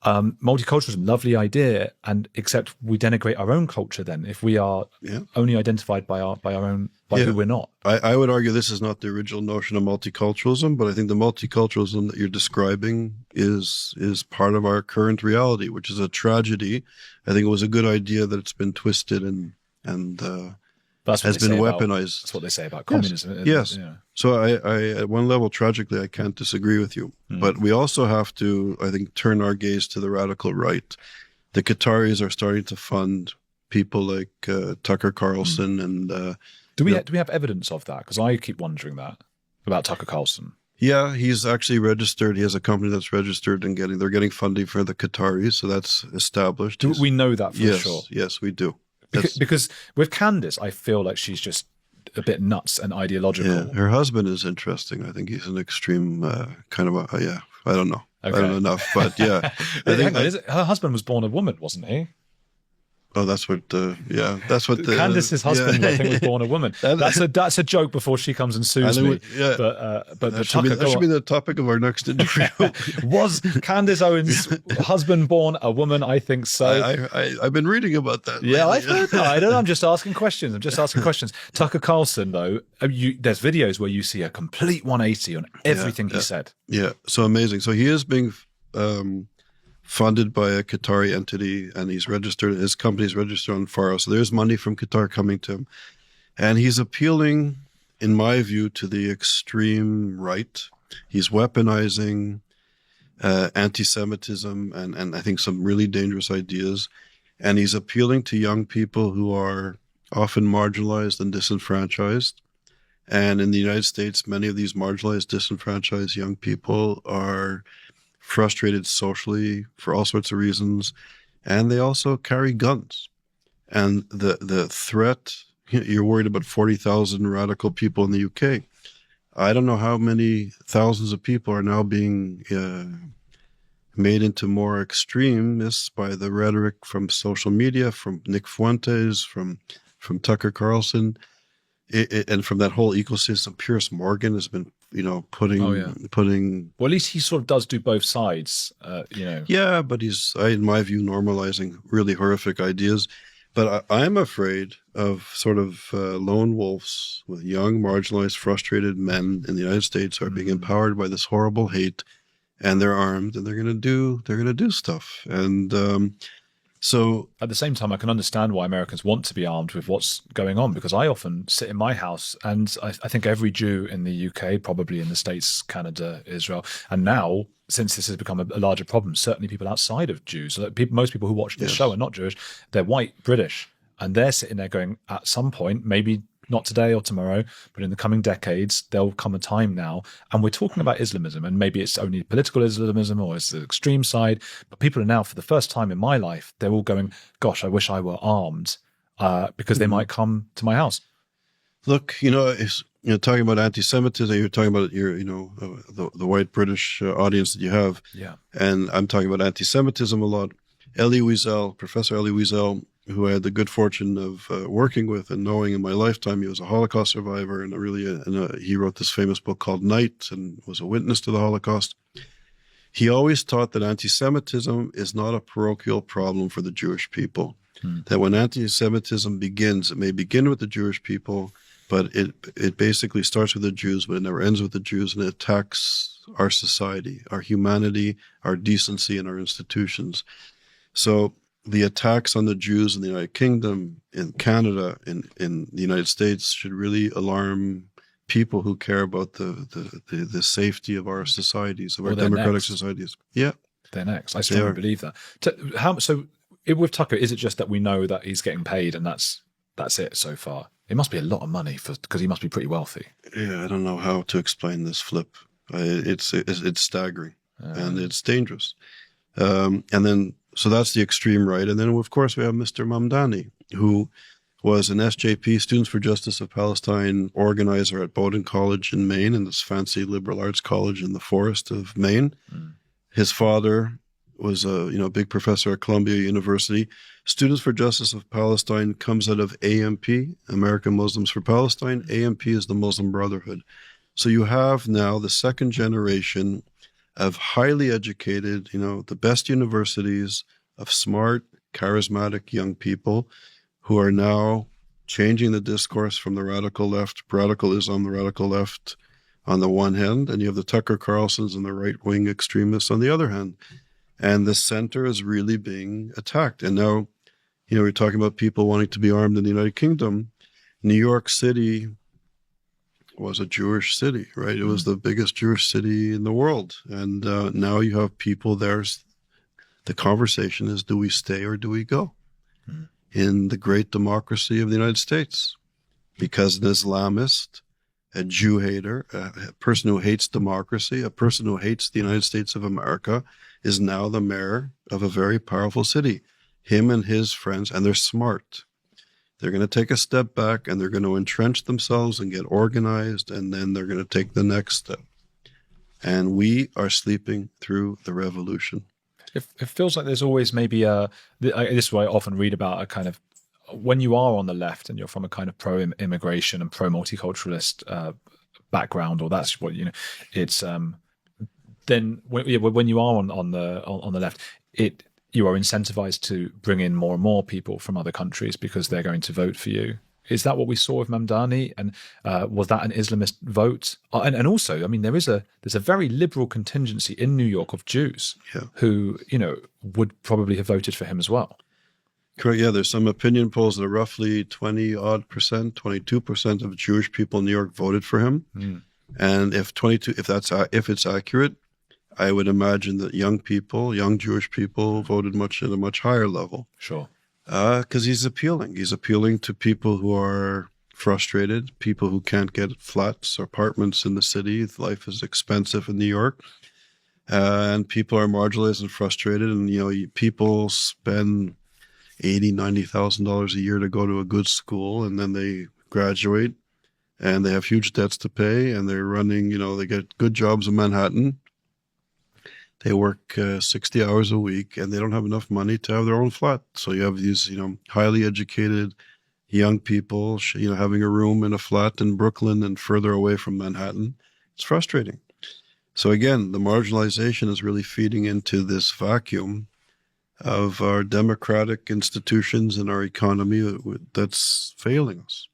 Multiculturalism, lovely idea, and except we denigrate our own culture. Then, if we are only identified by our own who we're not. I would argue this is not the original notion of multiculturalism, but I think the multiculturalism that you're describing is part of our current reality, which is a tragedy. I think it was a good idea that it's been twisted and has been weaponized. That's what they say about communism. Yes. So I at one level, tragically, I can't disagree with you. But we also have to, I think, turn our gaze to the radical right. The Qataris are starting to fund people like Tucker Carlson and... Do we have evidence of that? Because I keep wondering that about Tucker Carlson. Yeah, he's actually registered. He has a company that's registered and they're getting funding for the Qataris, so that's established. We know that for sure. Yes, we do. Because with Candace, I feel like she's just a bit nuts and ideological. Yeah, her husband is interesting. I think he's an extreme kind of I don't know. Okay. I don't know enough, but yeah. Her husband was born a woman, wasn't he? Oh, that's what. Candace's husband, I think, was born a woman. That's a joke before she comes and sues me. Yeah. But that should be the topic of our next interview. Was Candace Owens' husband born a woman? I think so. I've been reading about that. Yeah, I've heard that. I don't know. I'm just asking questions. Tucker Carlson, though, there's videos where you see a complete 180 on everything he said. Yeah, so amazing. So he is being funded by a Qatari entity, and his company's registered on Faro. So there's money from Qatar coming to him. And he's appealing, in my view, to the extreme right. He's weaponizing anti-Semitism and I think some really dangerous ideas. And he's appealing to young people who are often marginalized and disenfranchised. And in the United States, many of these marginalized, disenfranchised young people are frustrated socially for all sorts of reasons. And they also carry guns. And the threat, you're worried about 40,000 radical people in the UK. I don't know how many thousands of people are now being made into more extremists by the rhetoric from social media, from Nick Fuentes, from Tucker Carlson, and from that whole ecosystem. Piers Morgan has been, putting. Well, at least he sort of does do both sides, Yeah, but he's, in my view, normalizing really horrific ideas. But I'm afraid of sort of lone wolves with young, marginalized, frustrated men in the United States who are being empowered by this horrible hate, and they're armed, and they're going to do stuff. And so at the same time, I can understand why Americans want to be armed with what's going on, because I often sit in my house, and I think every Jew in the UK, probably in the States, Canada, Israel, and now, since this has become a larger problem, certainly people outside of Jews, so most people who watch this show are not Jewish, they're white, British, and they're sitting there going, at some point, maybe not today or tomorrow, but in the coming decades, there'll come a time now, and we're talking about Islamism, and maybe it's only political Islamism or it's the extreme side, but people are now, for the first time in my life, they're all going, gosh, I wish I were armed, because they might come to my house. Look, talking about anti-Semitism, you're talking about the white British audience that you have. Yeah. And I'm talking about anti-Semitism a lot. Professor Elie Wiesel, who I had the good fortune of working with and knowing in my lifetime, he was a Holocaust survivor, and he wrote this famous book called Night and was a witness to the Holocaust. He always taught that anti-Semitism is not a parochial problem for the Jewish people. That when anti-Semitism begins, it may begin with the Jewish people, but it basically starts with the Jews, but it never ends with the Jews, and it attacks our society, our humanity, our decency, and our institutions. So the attacks on the Jews in the United Kingdom, in Canada, in the United States should really alarm people who care about the safety of our societies, of our democratic societies. Yeah. They're next. I strongly believe that. So with Tucker, is it just that we know that he's getting paid and that's it so far? It must be a lot of money because he must be pretty wealthy. Yeah, I don't know how to explain this flip. It's staggering and it's dangerous. So that's the extreme right. And then, of course, we have Mr. Mamdani, who was an SJP, Students for Justice of Palestine, organizer at Bowdoin College in Maine, in this fancy liberal arts college in the forest of Maine. His father was a big professor at Columbia University. Students for Justice of Palestine comes out of AMP, American Muslims for Palestine. AMP is the Muslim Brotherhood. So you have now the second generation of highly educated, the best universities, of smart, charismatic young people who are now changing the discourse from the radical left, radical Islam, the radical left on the one hand, and you have the Tucker Carlsons and the right-wing extremists on the other hand. And the center is really being attacked. And now, we're talking about people wanting to be armed in the United Kingdom. New York City was a Jewish city, right? It was the biggest Jewish city in the world. And now you have people there. The conversation is, do we stay or do we go in the great democracy of the United States? Because an Islamist, a Jew hater, a person who hates democracy, a person who hates the United States of America is now the mayor of a very powerful city. Him and his friends, and they're smart. They're going to take a step back and they're going to entrench themselves and get organized, and then they're going to take the next step. And we are sleeping through the revolution. It feels like there's always maybe this is what I often read about, a kind of, when you are on the left and you're from a kind of pro-immigration and pro-multiculturalist background, or that's what, it's then when you are on the left, you are incentivized to bring in more and more people from other countries because they're going to vote for you. Is that what we saw with Mamdani? And was that an Islamist vote? And also, I mean, there's a very liberal contingency in New York of Jews who, would probably have voted for him as well. Correct. Yeah, there's some opinion polls that are roughly 22% of Jewish people in New York voted for him. And if it's accurate, I would imagine that young Jewish people voted at a much higher level. Sure. Because he's appealing. He's appealing to people who are frustrated, people who can't get flats or apartments in the city. Life is expensive in New York. And people are marginalized and frustrated. And, people spend $90,000 a year to go to a good school, and then they graduate and they have huge debts to pay, and they're running, they get good jobs in Manhattan. They work 60 hours a week, and they don't have enough money to have their own flat. So you have these, highly educated young people, having a room in a flat in Brooklyn and further away from Manhattan. It's frustrating. So again, the marginalization is really feeding into this vacuum of our democratic institutions and our economy that's failing us.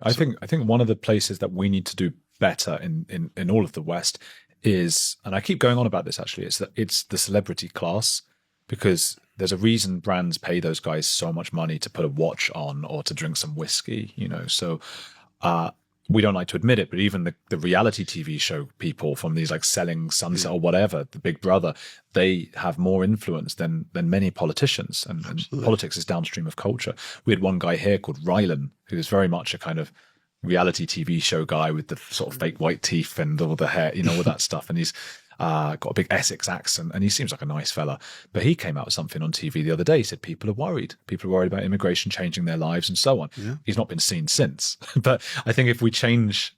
I think one of the places that we need to do better in all of the West is, and I keep going on about this actually, is that it's the celebrity class, because there's a reason brands pay those guys so much money to put a watch on or to drink some whiskey, So we don't like to admit it, but even the reality TV show people from these like Selling Sunset or whatever, the Big Brother, they have more influence than many politicians, and politics is downstream of culture. We had one guy here called Rylan, who is very much a kind of reality TV show guy with the sort of fake white teeth and all the hair, all that stuff. And he's got a big Essex accent, and he seems like a nice fella. But he came out with something on TV the other day. He said people are worried. People are worried about immigration changing their lives and so on. Yeah. He's not been seen since. But I think if we change,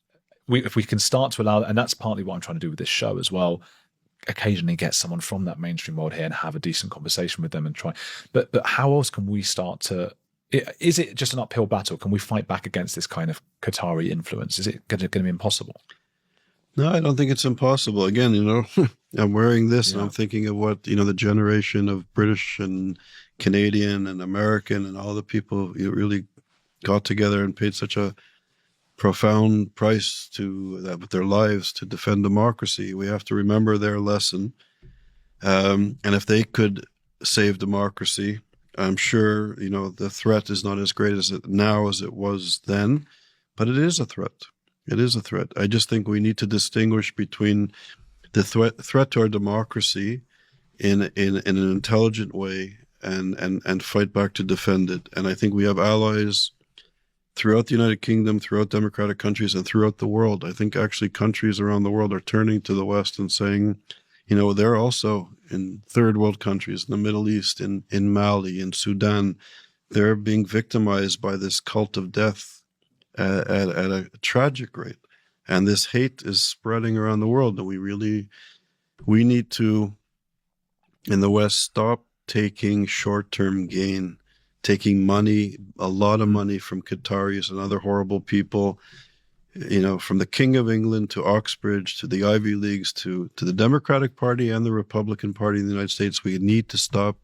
if we can start to allow, and that's partly what I'm trying to do with this show as well, occasionally get someone from that mainstream world here and have a decent conversation with them and try. But how else can we start to, is it just an uphill battle? Can we fight back against this kind of Qatari influence? Is it going to be impossible? No, I don't think it's impossible. Again, I'm wearing this and I'm thinking of what, the generation of British and Canadian and American and all the people who really got together and paid such a profound price to that with their lives to defend democracy. We have to remember their lesson. And if they could save democracy, I'm sure, the threat is not as great as it now as it was then, but it is a threat. It is a threat. I just think we need to distinguish between the threat to our democracy in an intelligent way and fight back to defend it. And I think we have allies throughout the United Kingdom, throughout democratic countries, and throughout the world. I think actually countries around the world are turning to the West and saying, they're also in third world countries, in the Middle East, in Mali, in Sudan. They're being victimized by this cult of death at a tragic rate. And this hate is spreading around the world. And we need to, in the West, stop taking short-term gain, taking money, a lot of money from Qataris and other horrible people, from the King of England to Oxbridge, to the Ivy Leagues, to the Democratic Party and the Republican Party in the United States. We need to stop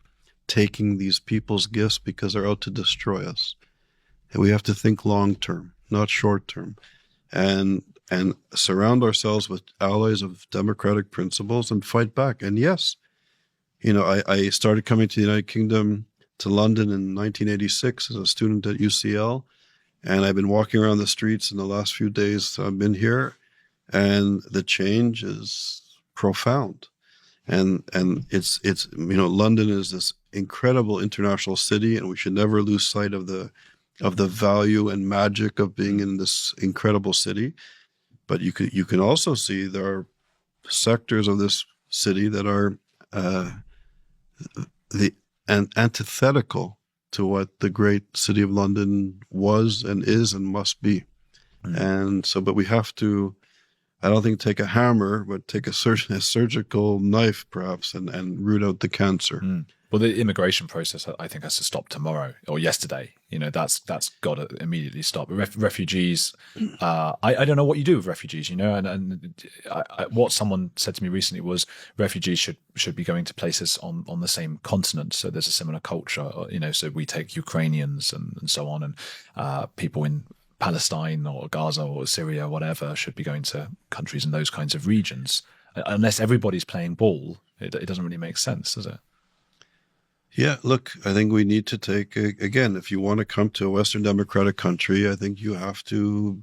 taking these people's gifts because they're out to destroy us. And we have to think long-term, not short-term, and surround ourselves with allies of democratic principles and fight back. And yes, I started coming to the United Kingdom, to London in 1986 as a student at UCL, and I've been walking around the streets in the last few days I've been here, and the change is profound. And it's London is this incredible international city, and we should never lose sight of the value and magic of being in this incredible city. But you can also see there are sectors of this city that are antithetical to what the great city of London was and is and must be. Mm. And so, but we have to, I don't think take a hammer, but take a surgical knife perhaps and root out the cancer. Mm. Well, the immigration process, I think, has to stop tomorrow or yesterday. That's got to immediately stop. Refugees, I don't know what you do with refugees, and what someone said to me recently was refugees should be going to places on the same continent. So there's a similar culture, so we take Ukrainians and so on, and people in Palestine or Gaza or Syria, whatever, should be going to countries in those kinds of regions. Unless everybody's playing ball, it doesn't really make sense, does it? Yeah, look, I think we need to take, again, if you want to come to a Western democratic country, I think you have to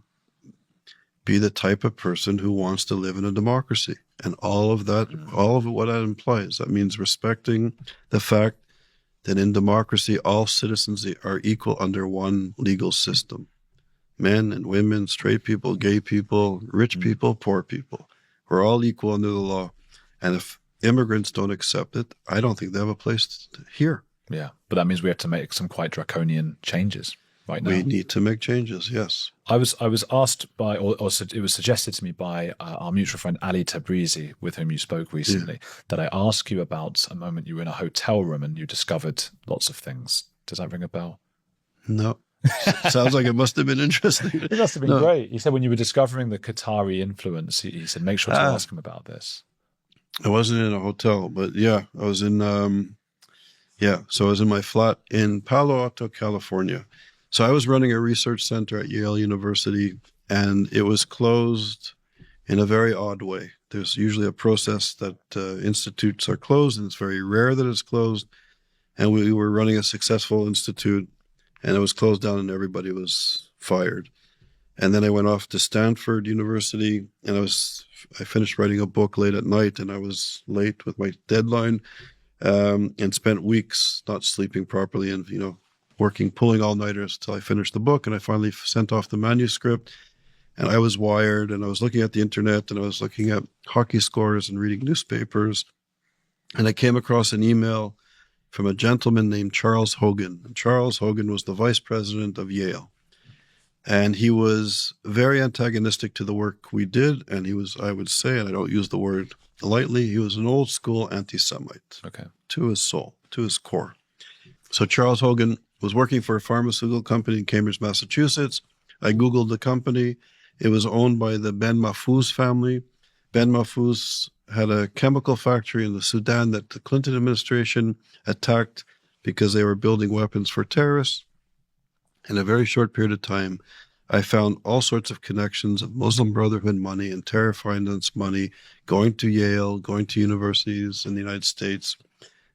be the type of person who wants to live in a democracy. And all of that, all of what that implies, that means respecting the fact that in democracy, all citizens are equal under one legal system. Men and women, straight people, gay people, rich people, poor people. We're all equal under the law. And if immigrants don't accept it, I don't think they have a place here. Yeah, but that means we have to make some quite draconian changes right now. We need to make changes, yes. I was asked by, or it was suggested to me by our mutual friend Ali Tabrizi, with whom you spoke recently, that I ask you about a moment you were in a hotel room and you discovered lots of things. Does that ring a bell? No. Sounds like it must have been interesting. It must have been great. He said when you were discovering the Qatari influence, he said, make sure to ask him about this. I wasn't in a hotel, but yeah, I was in, so I was in my flat in Palo Alto, California. So I was running a research center at Yale University, and it was closed in a very odd way. There's usually a process that institutes are closed, and it's very rare that it's closed. And we were running a successful institute, and it was closed down and everybody was fired. And then I went off to Stanford University, and I finished writing a book late at night, and I was late with my deadline, and spent weeks not sleeping properly and, working, pulling all-nighters till I finished the book. And I finally sent off the manuscript, and I was wired, and I was looking at the internet, and I was looking at hockey scores and reading newspapers. And I came across an email from a gentleman named Charles Hogan. And Charles Hogan was the vice president of Yale. And he was very antagonistic to the work we did. And he was, I would say, and I don't use the word lightly, he was an old school anti-Semite. Okay. To his soul, to his core. So Charles Hogan was working for a pharmaceutical company in Cambridge, Massachusetts. I Googled the company. It was owned by the Ben Mahfouz family. Ben Mahfouz had a chemical factory in the Sudan that the Clinton administration attacked because they were building weapons for terrorists. In a very short period of time, I found all sorts of connections of Muslim Brotherhood money and terror finance money going to Yale, going to universities in the United States.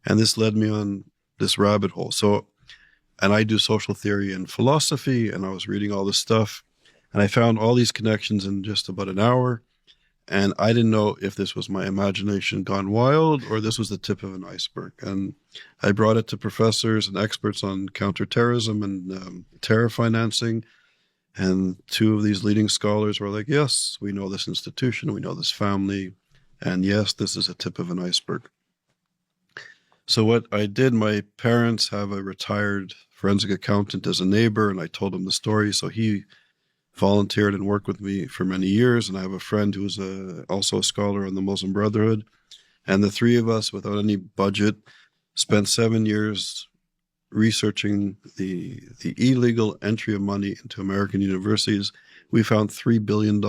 And this led me on this rabbit hole. And I do social theory and philosophy, and I was reading all this stuff. And I found all these connections in just about an hour. And I didn't know if this was my imagination gone wild or this was the tip of an iceberg. And I brought it to professors and experts on counterterrorism and terror financing. And two of these leading scholars were like, yes, we know this institution, we know this family, and yes, this is a tip of an iceberg. So what I did, my parents have a retired forensic accountant as a neighbor, and I told him the story. So he volunteered and worked with me for many years. And I have a friend who was also a scholar on the Muslim Brotherhood. And the three of us, without any budget, spent 7 years researching the illegal entry of money into American universities. We found $3 billion.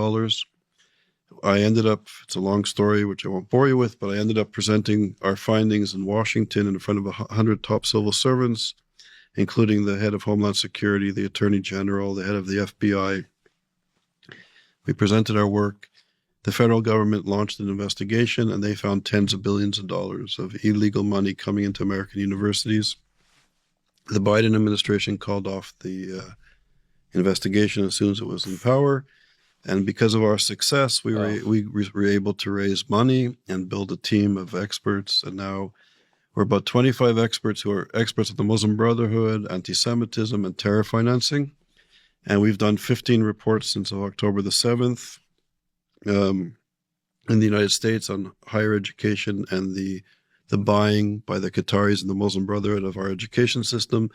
I ended up, it's a long story, which I won't bore you with, but I ended up presenting our findings in Washington in front of 100 top civil servants, including the head of Homeland Security, the Attorney General, the head of the FBI. We presented our work. The federal government launched an investigation, and they found tens of billions of dollars of illegal money coming into American universities. The Biden administration called off the investigation as soon as it was in power. And because of our success, we were able to raise money and build a team of experts. And now we're about 25 experts who are experts of the Muslim Brotherhood, anti-Semitism, and terror financing. And we've done 15 reports since October the 7th in the United States on higher education and the buying by the Qataris and the Muslim Brotherhood of our education system.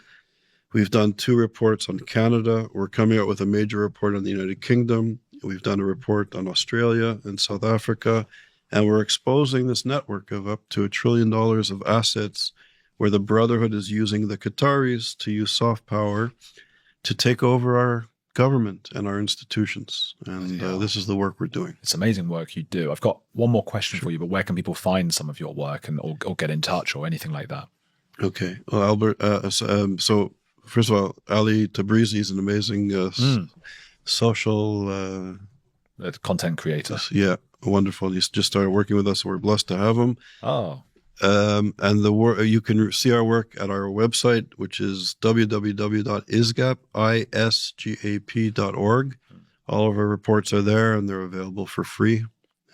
We've done 2 reports on Canada. We're coming out with a major report on the United Kingdom. We've done a report on Australia and South Africa. And we're exposing this network of up to $1 trillion of assets where the Brotherhood is using the Qataris to use soft power to take over our government and our institutions. And this is the work we're doing. It's amazing work you do. I've got one more question for you, but where can people find some of your work or get in touch or anything like that? Okay. Well, Albert, so first of all, Ali Tabrizi is an amazing social content creator. Yeah, wonderful. He's just started working with us, so we're blessed to have him. Oh. And the work, you can see our work at our website, which is www.isgap.org. All of our reports are there, and they're available for free.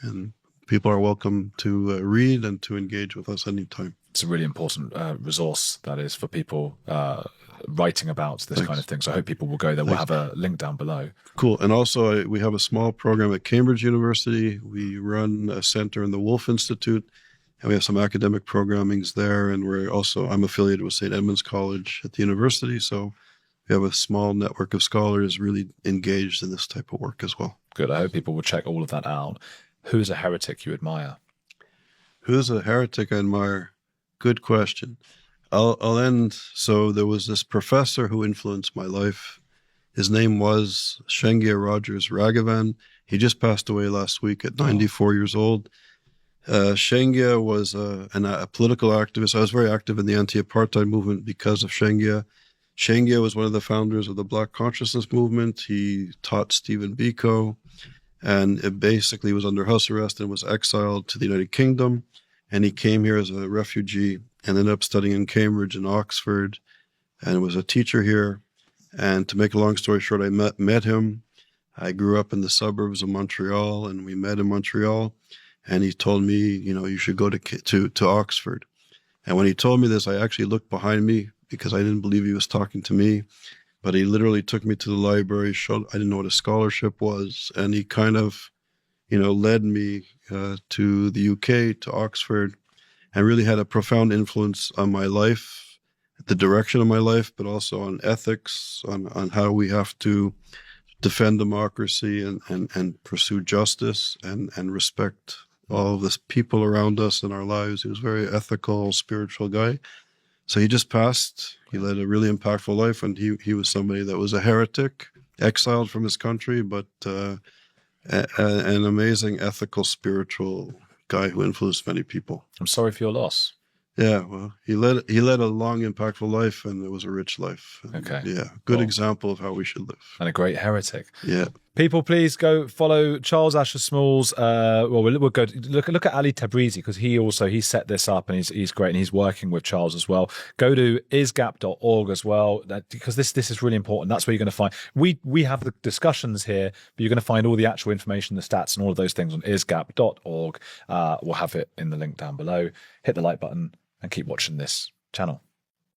And people are welcome to read and to engage with us anytime. It's a really important resource that is for people writing about this kind of thing. So I hope people will go there. We'll have a link down below. Cool. And also, we have a small program at Cambridge University. We run a center in the Wolf Institute, and we have some academic programmings there. And I'm affiliated with St. Edmund's College at the university. So we have a small network of scholars really engaged in this type of work as well. Good. I hope people will check all of that out. Who's a heretic you admire? Who's a heretic I admire? Good question. I'll end. So there was this professor who influenced my life. His name was Shengia Rogers Raghavan. He just passed away last week at 94 years old. Shengia was a political activist. I was very active in the anti-apartheid movement because of Shengia. Shengia was one of the founders of the Black Consciousness movement. He taught Stephen Biko, and it basically was under house arrest and was exiled to the United Kingdom. And he came here as a refugee and ended up studying in Cambridge and Oxford and was a teacher here. And to make a long story short, I met him. I grew up in the suburbs of Montreal, and we met in Montreal. And he told me, you should go to Oxford. And when he told me this, I actually looked behind me because I didn't believe he was talking to me. But he literally took me to the library, I didn't know what a scholarship was. And he kind of, led me to the UK, to Oxford, and really had a profound influence on my life, the direction of my life, but also on ethics, on how we have to defend democracy and pursue justice and respect all of the people around us in our lives. He was a very ethical, spiritual guy. So he just passed. He led a really impactful life, and he was somebody that was a heretic, exiled from his country, but an amazing ethical, spiritual guy who influenced many people. I'm sorry for your loss. Yeah, well, he led a long, impactful life, and it was a rich life. And okay. Yeah, good example of how we should live. And a great heretic. Yeah. People, please go follow Charles Asher Smalls. We'll go look at Ali Tabrizi, because he set this up, and he's great, and he's working with Charles as well. Go to isgap.org as well, because this is really important. That's where you're going to find we have the discussions here, but you're going to find all the actual information, the stats, and all of those things on isgap.org. We'll have it in the link down below. Hit the like button and keep watching this channel.